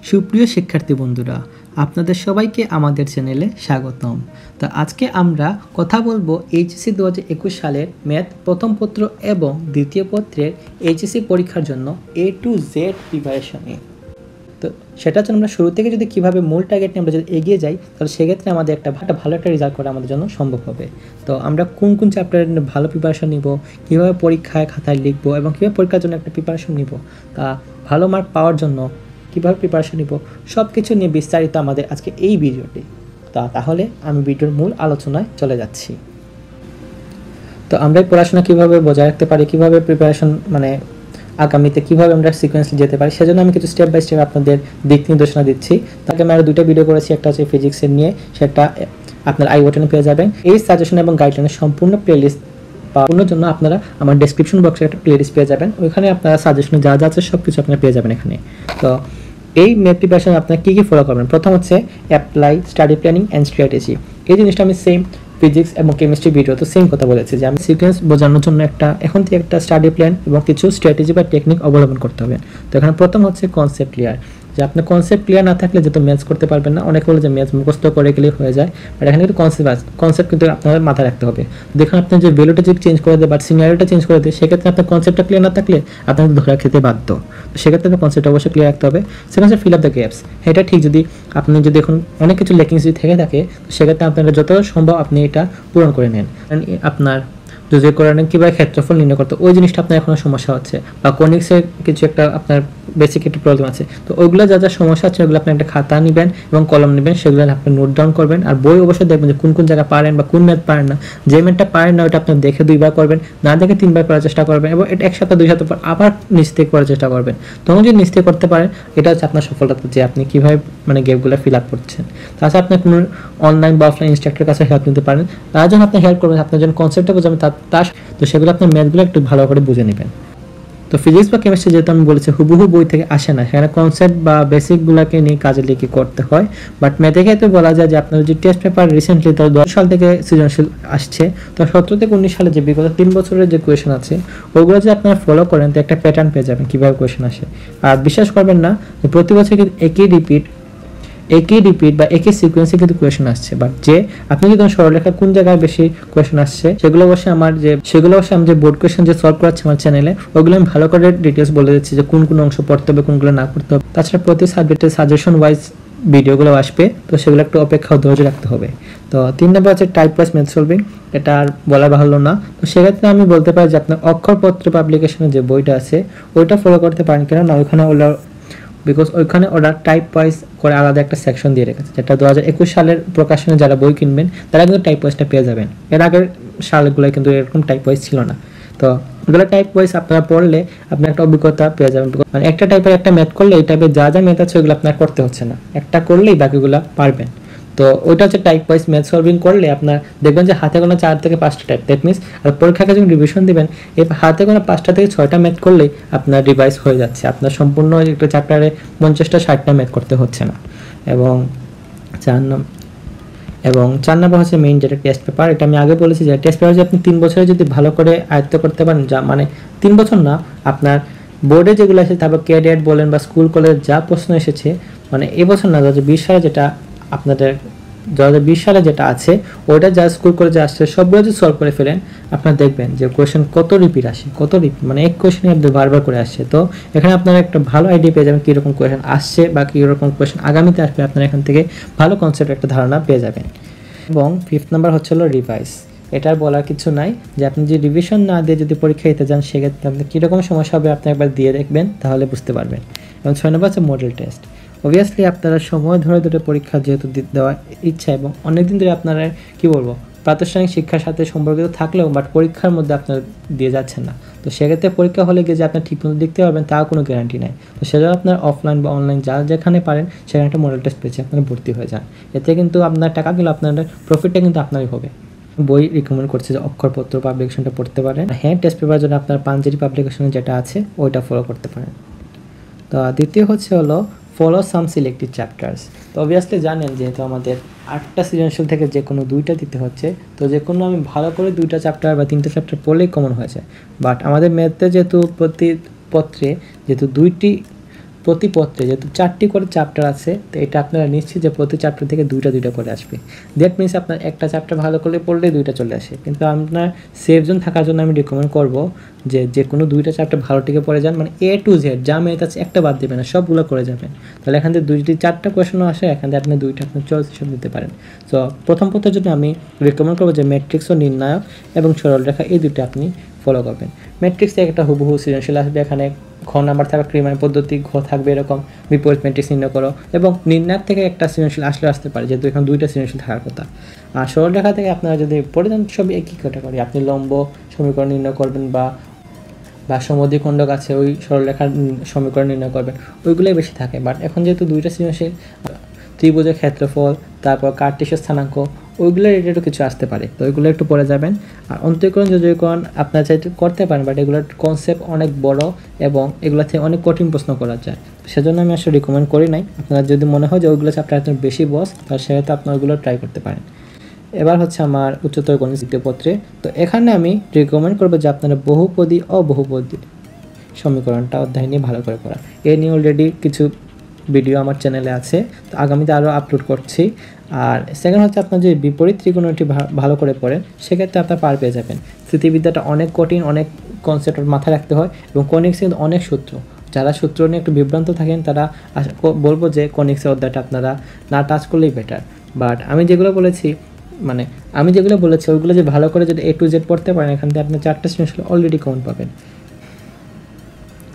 সুপ্রিয় শিক্ষার্থী বন্ধুরা, আপনাদের সবাইকে আমাদের চ্যানেলে স্বাগতম। তো আজকে আমরা কথা বলবো এইচএসসি 2021 সালের ম্যাথ প্রথম পত্র এবং দ্বিতীয় পত্রের এইচএসসি পরীক্ষার জন্য A to Z প্রিপারেশনে। তো সেটার জন্য আমরা শুরু থেকে যদি কীভাবে মূল টার্গেট নিয়ে আমরা যদি এগিয়ে যাই, তাহলে সেক্ষেত্রে আমাদের একটা ভালো একটা রেজাল্ট করা আমাদের জন্য সম্ভব হবে। তো আমরা কোন কোন চ্যাপ্টারের ভালো প্রিপারেশন নিব, কীভাবে পরীক্ষায় খাতায় লিখবো এবং কীভাবে পরীক্ষার জন্য একটা প্রিপারেশন নিব, তা ভালো মার্ক পাওয়ার জন্য কীভাবে প্রিপারেশন নিব, সব কিছু নিয়ে বিস্তারিত আমাদের আজকে এই ভিডিওটি। তাহলে আমি ভিডিওর মূল আলোচনায় চলে যাচ্ছি। তো আমরা পড়াশোনা কীভাবে বজায় রাখতে পারি, কীভাবে প্রিপারেশন আগামীতে কীভাবে আমরা সিকোয়েন্সলি যেতে পারি, সেজন্য আমি কিছু স্টেপ বাই স্টেপ আপনাদের দিক নির্দেশনা দিচ্ছি। তাকে আমি আরও দুটো ভিডিও করেছি, একটা হচ্ছে ফিজিক্সের নিয়ে, সেটা আপনার আই বাটনে পেয়ে যাবেন। এই সাজেশন এবং গাইডলাইনের সম্পূর্ণ প্লেলিস্ট পাওয়ার জন্য আপনারা আমার ডেসক্রিপশন বক্সে একটা প্লেলিস্ট পেয়ে যাবেন। ওইখানে আপনারা সাজেশনে যা যা আছে সব কিছু আপনারা পেয়ে যাবেন এখানে। তো এই ম্যাথ প্রিপারেশন আপনারা কী কী ফলো করবেন, প্রথম হচ্ছে apply study planning and strategy. এই জিনিসটা আমি সেম ফিজিক্স এবং কেমিস্ট্রি ভিডিও তো সেম কথা বলেছি যে আমি সিকোয়েন্স বোঝানোর জন্য এখন থেকে একটা স্টাডি প্ল্যান এবং কিছু স্ট্র্যাটেজি বা টেকনিক অবলম্বন করতে হবে। তো এখানে প্রথম হচ্ছে কনসেপ্ট ক্লিয়ার, যে আপনার কনসেপ্ট ক্লিয়ার না থাকলে যেহেতু ম্যাথস করতে পারবেন না। অনেকে বলে যে ম্যাথস মুখস্থ করে গেলেই হয়ে যায়, বাট এখানে কিন্তু কনসেপ্ট কিন্তু আপনার মাথায় রাখতে হবে। দেখুন আপনি যে ভ্যালুটা যদি চেঞ্জ করে দেয় বা সিনারিওটা চেঞ্জ করে দেয়, সেক্ষেত্রে আপনার কনসেপ্টটা ক্লিয়ার না থাকলে আপনাকে ধরা খেতে বাধ্য। তো সেক্ষেত্রে আপনার কনসেপ্টটা অবশ্যই ক্লিয়ার রাখতে হবে। সেখানে হচ্ছে ফিল আপ দ্য গ্যাপস। এটা ঠিক, যদি আপনি যদি এখন অনেক কিছু লেকিংস যদি থেকে থাকে, সেক্ষেত্রে আপনারা যত সম্ভব আপনি এটা পূরণ করে নেন। আপনার যদি করেন কীভাবে ক্ষেত্রফল নির্ণয় করতে, ওই জিনিসটা আপনার এখনও সমস্যা হচ্ছে, বা কনিক্সের কিছু একটা আপনার বেসিক একটা প্রবলেম আছে। তো ওইগুলো যা যা সমস্যা আছে ওগুলো আপনি একটা খাতা নেবেন এবং কলম নেবেন, সেগুলো আপনি নোট ডাউন করবেন। আর বই অবশ্যই দেখবেন যে কোন কোন জায়গায় পারেন বা কোন ম্যাথ পারেন না। যে ম্যাথটা পারেন না ওটা আপনি দেখে 2বার করবেন, না দেখে 3বার করার চেষ্টা করবেন, এবং এটা 1 সপ্তাহ 2 সপ্তাহ পর আবার নিচ থেকে করার চেষ্টা করবেন। তখন যদি নিচ থেকে করতে পারেন, এটা হচ্ছে আপনার সফলতা, যে আপনি কীভাবে গ্যাপগুলো ফিল আপ করছেন। তাছাড়া আপনি কোনো অনলাইন বা অফলাইন ইনস্ট্রাক্টরের কাছে হেল্প নিতে পারেন। তার জন্য আপনি হেল্প করবেন, আপনার জন্য কনসেপ্টটা বোঝাবেন, তো সেগুলো আপনার ম্যাথগুলো একটু ভালো করে বুঝে নেবেন। তো ফিজিক্স বা কেমিস্ট্রি যেহেতু আমি বলেছি হুবহু বই থেকে আসে না, সেখানে কনসেপ্ট বা বেসিকগুলোকে নিয়ে কাজে লিখে করতে হয়। বাট ম্যাথের ক্ষেত্রে বলা যায় যে আপনার যে টেস্ট পেপার রিসেন্টলি তো 10 সাল থেকে সৃজনশীল আসছে, তো 17 থেকে 19 সালে যে বিগত 3 বছরের যে কোয়েশন আছে ওগুলো যদি আপনারা ফলো করেন, তো একটা প্যাটার্ন পেয়ে যাবেন কীভাবে কোয়েশন আসে। আর বিশ্বাস করবেন না যে প্রতি বছর কিন্তু একই রিপিট বা একই সিকোয়েন্সে কিন্তু কোয়েশন আসছে। বাট যে আপনি যদি সরলরেখা কোন জায়গায় বেশি কোয়েশন আসছে, সেগুলো অবশ্যই আমি যে বোর্ড কোয়েশন যে সলভ করাচ্ছি আমার চ্যানেলে, ওগুলো আমি ভালো করে ডিটেলস বলে দিচ্ছি যে কোন কোন অংশ পড়তে হবে, কোনগুলো না পড়তে হবে। তাছাড়া প্রতি সাবজেক্টের সাজেশন ওয়াইজ ভিডিওগুলো আসবে, তো সেগুলো একটু অপেক্ষা ধৈর্য রাখতে হবে। তো 3 নম্বর হচ্ছে টাইপ ওয়াইজ ম্যাথ সলভিং। এটা আর বলা বাহুল্য না। তো সেক্ষেত্রে আমি বলতে পারি যে আপনার অক্ষরপত্র পাবলিকেশনের যে বইটা আছে ওইটা ফলো করতে পারেন, কেননা ওইখানে ওরা টাইপ ওয়াইজ করে আলাদা একটা সেকশন দিয়ে রেখেছে, যেটা 2021 সালের প্রকাশনে যারা বই কিনবেন তারা কিন্তু টাইপ ওয়াইজটা পেয়ে যাবেন। এর আগের সালগুলো কিন্তু এরকম টাইপ ওয়াইজ ছিল না। তো এগুলো টাইপ ওয়াইজ আপনারা পড়লে আপনার একটা অভিজ্ঞতা পেয়ে যাবেন। একটা টাইপের একটা ম্যাথ করলে এই টাইপের যা যা ম্যাথ আছে ওগুলো আপনার করতে হচ্ছে না, একটা করলেই বাকিগুলো পারবেন। তো ওইটা হচ্ছে টাইপ ওয়াইজ ম্যাথ সলভিং করলে আপনার দেখবেন যে হাতে গোনা 4 থেকে 5টা টাইপ। দ্যাট মিনস আর পরীক্ষাকে যখন রিভিশন দেবেন, এই হাতে গোনা 5টা থেকে 6টা ম্যাথ করলেই আপনার রিভাইজ হয়ে যাচ্ছে। আপনার সম্পূর্ণ একটা চ্যাপ্টারে 50টা 60টা ম্যাথ করতে হচ্ছে না। এবং 4 নম্বর হচ্ছে মেইন যেটা টেস্ট পেপার। এটা আমি আগে বলেছি যে টেস্ট পেপার যদি আপনি 3 বছরে যদি ভালো করে আয়ত্ত করতে পারেন, যা 3 বছর না, আপনার বোর্ডে যেগুলো আছে, তারপর ক্যাডেট বলেন বা স্কুল কলেজ যা প্রশ্ন এসেছে, এবছর না 2020 সালে যেটা আপনাদের 2020 সালে যেটা আছে ওইটা যা স্কুল কলেজে আসছে সবগুলো যদি সলভ করে ফেলেন, আপনারা দেখবেন যে কোয়েশন কত রিপিট আসে, এক কোয়েশনই আপনি বারবার করে আসছে। তো এখানে আপনারা একটা ভালো আইডিয়া পেয়ে যাবেন কীরকম কোয়েশন আসছে বা কীরকম কোয়েশন আগামীতে আসবে। আপনারা এখান থেকে ভালো কনসেপ্ট একটা ধারণা পেয়ে যাবেন। এবং 5th নাম্বার হচ্ছে রিভাইজ। এটার বলার কিছু নাই, যে আপনি যদি রিভিশন না দিয়ে যদি পরীক্ষা দিতে যান, সেক্ষেত্রে আপনি কীরকম সমস্যা হবে আপনি একবার দিয়ে দেখবেন, তাহলে বুঝতে পারবেন। এবং 6 নম্বর হচ্ছে মডেল টেস্ট। অবভিয়াসলি আপনারা সময় ধরে পরীক্ষা যেহেতু দেওয়ার ইচ্ছা এবং অনেকদিন ধরে আপনারা প্রাতিষ্ঠানিক শিক্ষার সাথে সম্পর্কিত থাকলেও বাট পরীক্ষার মধ্যে আপনারা দিয়ে যাচ্ছেন না, তো সেক্ষেত্রে পরীক্ষা হলে গিয়ে যে আপনার ঠিকমতো লিখতে পারবেন তার কোনো গ্যারান্টি নেই। তো সেজন্য আপনার অফলাইন বা অনলাইন যা যেখানে পারেন সেখানে একটা মডেল টেস্ট পেয়েছে আপনারা ভর্তি হয়ে যান। এতে কিন্তু আপনার টাকাগুলো প্রফিটটা কিন্তু আপনারই হবে। বই রিকমেন্ড করছে যে অক্ষরপত্র পাবলিকেশনটা পড়তে পারেন। হ্যাঁ, টেস্ট পেপার জন্য আপনার পাঞ্জেরি পাবলিকেশনে যেটা আছে ওইটা ফলো করতে পারেন। তো দ্বিতীয় হচ্ছে ফলো সাম সিলেক্টিভ চ্যাপ্টার্স। তো অবভিয়াসলি জানেন যেহেতু আমাদের 8টা সৃজনশীল থেকে যে কোনো 2টা দিতে হচ্ছে, তো যে কোনো আমি ভালো করে 2টা চ্যাপ্টার বা 3টে চ্যাপ্টার পড়লেই কমন হয়েছে। বাট আমাদের ম্যাথে যেহেতু প্রতি পত্রে যেহেতু প্রতি পত্রে যেহেতু 4টি করে চ্যাপ্টার আছে, তো এটা আপনারা নিশ্চিত যে প্রতি চ্যাপ্টার থেকে 2টা করে আসবে। দ্যাট মিনস আপনার একটা চ্যাপ্টার ভালো করে পড়লে 2টা চলে আসে। কিন্তু আপনার সেফ জোন থাকার জন্য আমি রিকমেন্ড করব যে কোনো 2টা চ্যাপ্টার ভালো টিকে পড়ে যান, মানে A to Z যা ম্যাথ আছে একটা বাদ দেবেন না, সবগুলো করে যাবেন। তাহলে এখান থেকে 4টা কোয়েশনও আসে, এখান থেকে আপনি 2টা আপনার চয়েস হিসেবে দিতে পারেন। তো প্রথম পত্রের জন্য আমি রিকমেন্ড করবো যে ম্যাট্রিক্স ও নির্ণায়ক এবং সরলরেখা এই দুটো আপনি ফলো করবেন। ম্যাট্রিক্স থেকে একটা হুবহু সৃজনশীল আসবে, এখানে খ নাম্বার থাকবে ক্রিমানি পদ্ধতি, ঘ থাকবে এরকম বিপরীত ম্যাট্রিক্স নির্ণয় করো, এবং নির্ণায়ক থেকে একটা সৃজনশীল আসতে পারে, যেহেতু এখানে 2টা সৃজনশীল থাকার কথা। আর সরলরেখা থেকে আপনারা যদি পড়ে যান সবই একই ক্যাটাগরি, আপনি লম্ব সমীকরণ নির্ণয় করবেন বা সমদ্বিখণ্ডক আছে ওই সরলরেখার সমীকরণ নির্ণয় করবেন, ওইগুলোই বেশি থাকে। বাট এখন যেহেতু 2টা সৃজনশীল, ত্রিভুজের ক্ষেত্রফল, তারপর কার্টেসীয় স্থানাঙ্ক, ওইগুলো রিলেটেডও কিছু আসতে পারে, তো ওইগুলো একটু পড়ে যাবেন। আর অন্তরীকরণ যোজকরণ আপনারা চাইতে করতে পারেন, বাট এগুলোর কনসেপ্ট অনেক বড় এবং এগুলো থেকে অনেক কঠিন প্রশ্ন করা যায়, সেজন্য আমি আসলে রিকমেন্ড করি নাই। আপনারা যদি মনে হয় যে ওইগুলো চ্যাপ্টার আপনার বেশি বস, তাহলে সেক্ষেত্রে আপনারা ওইগুলো ট্রাই করতে পারেন। এবার হচ্ছে আমার উচ্চতর গণিত দ্বিতীয় পত্রে। তো এখানে আমি রিকমেন্ড করবো যে আপনারা বহুপদী অবহুপদী সমীকরণটা অধ্যায় নিয়ে ভালো করে পড়া। এ নিয়ে অলরেডি কিছু ভিডিও আমার চ্যানেলে আছে, তো আগামীতে আরও আপলোড করছি। আর সেকেন্ড হচ্ছে আপনার যে বিপরীত ত্রিকোণটি ভালো করে পড়েন, সেক্ষেত্রে আপনার পার পেয়ে যাবেন। স্থিতিবিদ্যাটা অনেক কঠিন, অনেক কনসেপ্ট মাথায় রাখতে হয়, এবং কনিক্সে অনেক সূত্র, যারা সূত্র নিয়ে একটু বিভ্রান্ত থাকেন তারা বলবো যে কনিক্সের অধ্যায়টা আপনারা না টাচ করলেই বেটার। বাট আমি যেগুলো বলেছি ওইগুলো যে ভালো করে যদি A to Z পড়তে পারেন, এখান থেকে আপনি 4টা সৃজনশীল অলরেডি কমন পাবেন।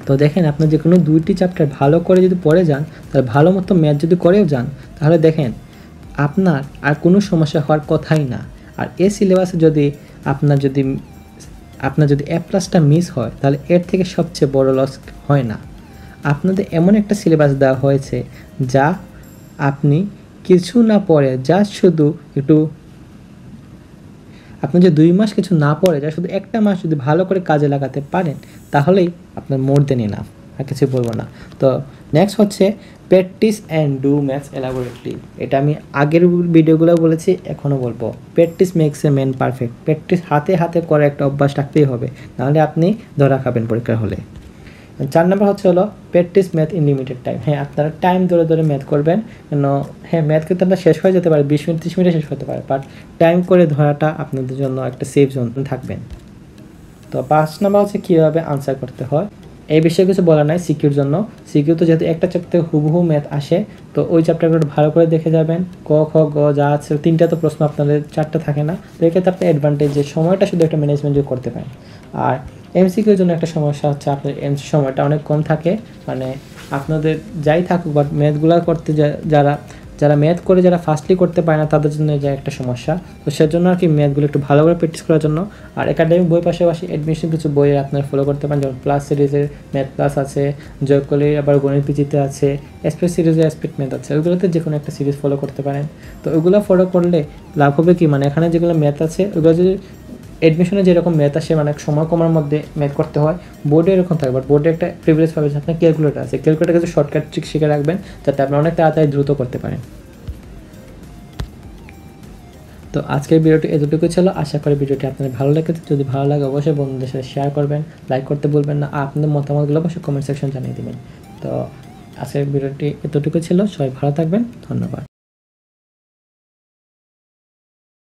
তো দেখেন, আপনার যে কোনো 2টি চ্যাপ্টার ভালো করে যদি পড়ে যান, তাহলে ভালো মতো ম্যাথ যদি করেও যান, তাহলে দেখেন আপনার আর কোনো সমস্যা হওয়ার কথাই না। আর এই সিলেবাসে যদি আপনার যদি A+টা মিস হয়, তাহলে এর থেকে সবচেয়ে বড় লস হয় না। আপনাদের এমন একটা সিলেবাস দেওয়া হয়েছে যা আপনি কিছু না পড়ে, যা শুধু একটু আপনি যে 2 মাস কিছু না পড়ে, যা শুধু একটা মাস যদি ভালো করে কাজে লাগাতে পারেন, তাহলেই আপনার মোর দেন ইনাফ, আর কিছু বলবো না। তো নেক্সট হচ্ছে practice and do maths elaborately. এটা আমি আগের ভিডিওগুলো বলেছি, এখনও বলবো, practice makes a man perfect. Practice হাতে করে একটা অভ্যাস রাখতেই হবে, নাহলে আপনি ধরা খাবেন পরীক্ষার হলে। 4 নম্বর হলো practice math in limited time. হ্যাঁ, আপনারা টাইম ধরে ম্যাথ করবেন, কেন হ্যাঁ ম্যাথ কিন্তু আপনার শেষ হয়ে যেতে পারে, 20 মিনিট 30 মিনিটে শেষ হতে পারে, বাট টাইম করে ধরাটা আপনাদের জন্য একটা সেফ জোন থাকবেন। তো 5 নম্বর হচ্ছে কীভাবে আনসার করতে হয়। এই বিষয়ে কিছু বলা নাই সিকিউর জন্য। সিকিউ তো যেহেতু একটা চ্যাপ্টার হুবহু ম্যাথ আসে, তো ওই চ্যাপ্টারগুলো ভালো করে দেখে যাবেন। ক খ গ যা আছে, 3টা তো প্রশ্ন আপনাদের 4টা থাকে না, তো এক্ষেত্রে আপনার অ্যাডভান্টেজ যে সময়টা শুধু একটা ম্যানেজমেন্ট করতে পারেন। আর এমসিকিউর জন্য একটা সমস্যা হচ্ছে আপনার সময়টা অনেক কম থাকে, মানে আপনাদের যাই থাকুক, বাট ম্যাথগুলো করতে যারা ম্যাথ করে যারা ফাস্টলি করতে পারে না, তাদের জন্য যা একটা সমস্যা। তো সেজন্য আর কি ম্যাথগুলো একটু ভালো করে প্র্যাকটিস করার জন্য। আর একাডেমিক বই পাশাপাশি অ্যাডমিশন কিছু বই আপনারা ফলো করতে পারেন, যেমন প্লাস সিরিজের ম্যাথ প্লাস আছে, জয়কলির আবার গণিত পিজিতে আছে, এসপেক্ট সিরিজের এসপেক্ট ম্যাথ আছে, ওইগুলোতে যে কোনো একটা সিরিজ ফলো করতে পারেন। তো ওইগুলো ফলো করলে লাভ হবে কি, মানে এখানে যেগুলো ম্যাথ আছে ওইগুলো যদি এডমিশনে যেরকম ম্যাথ আসে, মানে সময় কমার মধ্যে ম্যাথ করতে হয়, বোর্ডে এরকম থাকে। বাট বোর্ডে একটা প্রিভিলেজ পাবে যে আপনার ক্যালকুলেটার আছে, ক্যালকুলেটার কিছু শর্টকাট ট্রিক শিখে রাখবেন, যাতে আপনি অনেক তাড়াতাড়ি দ্রুত করতে পারেন। তো আজকের ভিডিওটি এতটুকু ছিল। আশা করি ভিডিওটি আপনাদের ভালো লেগেছে। যদি ভালো লাগে অবশ্যই বন্ধুদের সাথে শেয়ার করবেন, লাইক করতে ভুলবেন না, আর আপনাদের মতামতগুলো অবশ্যই কমেন্ট সেকশন জানিয়ে দেবেন। তো আজকের ভিডিওটি এতটুকু ছিল। সবাই ভালো থাকবেন, ধন্যবাদ।